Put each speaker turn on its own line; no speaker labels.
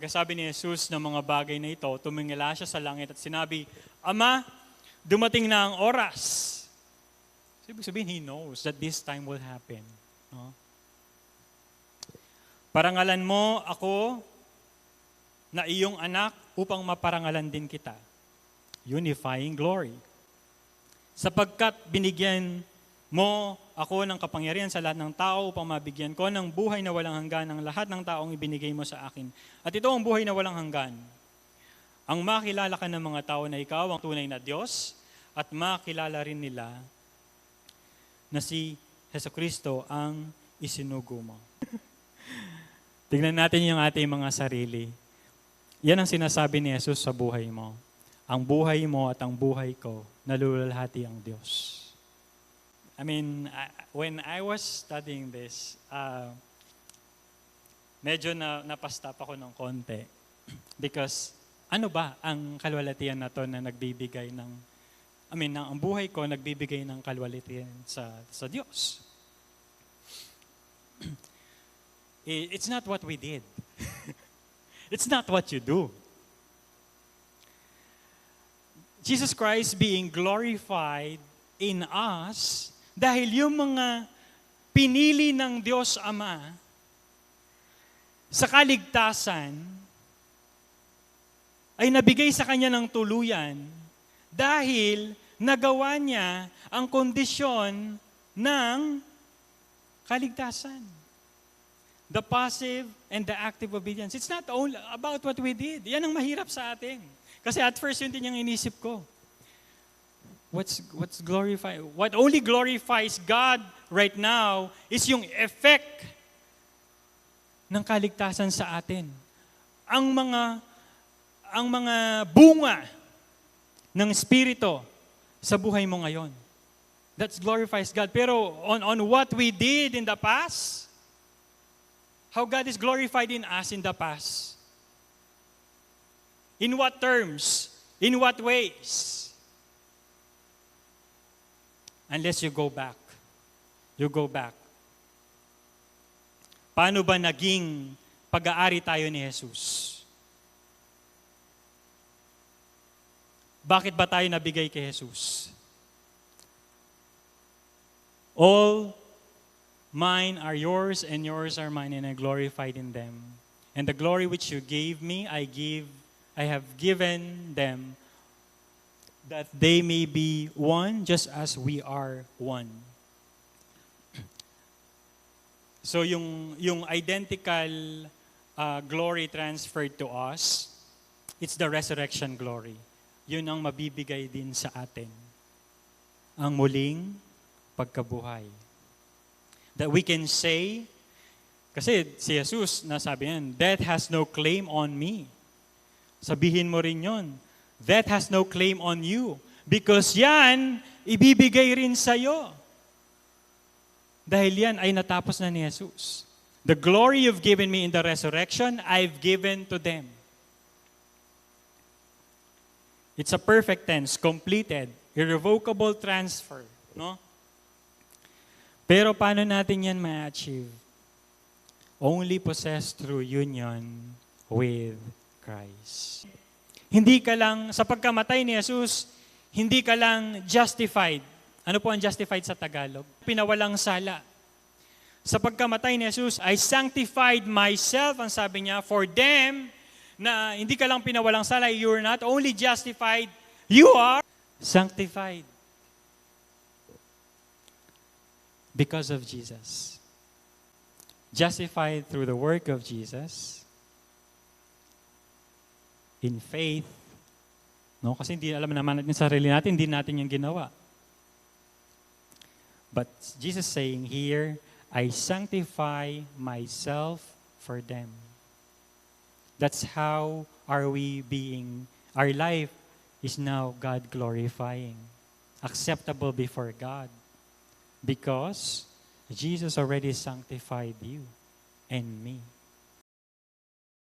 pagkasabi ni Jesus ng mga bagay na ito, tumingala siya sa langit at sinabi, Ama, dumating na ang oras. So, ibig sabihin, He knows that this time will happen. No? Parangalan mo ako na iyong anak upang maparangalan din kita. Unifying glory. Sapagkat binigyan mo ako ng kapangyarihan sa lahat ng tao upang mabigyan ko ng buhay na walang hanggan ng lahat ng taong ibinigay mo sa akin. At ito ang buhay na walang hanggan. Ang makilala ka ng mga tao na ikaw ang tunay na Diyos at makilala rin nila na si Jesucristo ang isinugo mo. Tignan natin yung ating mga sarili. Yan ang sinasabi ni Jesus sa buhay mo. Ang buhay mo at ang buhay ko, nalululhati ang Diyos. I mean, when I was studying this, medyo napastop ako ng konti. Because ano ba ang kalwalatian na to na nagbibigay ng, ang buhay ko nagbibigay ng kalwalatian sa Diyos. It's not what we did. It's not what you do. Jesus Christ being glorified in us dahil yung mga pinili ng Diyos Ama sa kaligtasan ay nabigay sa Kanya ng tuluyan dahil nagawa niya ang kondisyon ng kaligtasan. The passive and the active obedience. It's not only about what we did. Yan ang mahirap sa atin. Kasi at first, yun din yung inisip ko. What's glorify? What only glorifies God right now is yung effect ng kaligtasan sa atin. Ang mga bunga ng Espiritu sa buhay mo ngayon. That glorifies God. Pero on what we did in the past, how God is glorified in us in the past. In what terms? In what ways? Unless you go back. You go back. Paano ba naging pag-aari tayo ni Jesus? Bakit ba tayo nabigay kay Jesus? All mine are yours and yours are mine and I glorified in them. And the glory which you gave me, I have given them that they may be one just as we are one. So yung identical glory transferred to us, it's the resurrection glory. Yun ang mabibigay din sa atin. Ang muling pagkabuhay. That we can say, kasi si Jesus, nasabi yan, death has no claim on me. Sabihin mo rin yun. Death has no claim on you. Because yan, ibibigay rin sa'yo. Dahil yan ay natapos na ni Jesus. The glory you've given me in the resurrection, I've given to them. It's a perfect tense, completed, irrevocable transfer. No? Pero paano natin yan ma-achieve? Only possessed through union with Christ. Hindi ka lang, sa pagkamatay ni Jesus, hindi ka lang justified. Ano po ang justified sa Tagalog? Pinawalang sala. Sa pagkamatay ni Jesus, I sanctified myself, ang sabi niya, for them, na hindi ka lang pinawalang sala, you're not only justified, you are sanctified. Because of Jesus. Justified through the work of Jesus. In faith. No? Kasi hindi alam naman natin sa sarili natin, hindi natin yung ginawa. But Jesus saying here, I sanctify myself for them. That's how are we being, our life is now God glorifying. Acceptable before God. Because Jesus already sanctified you and me.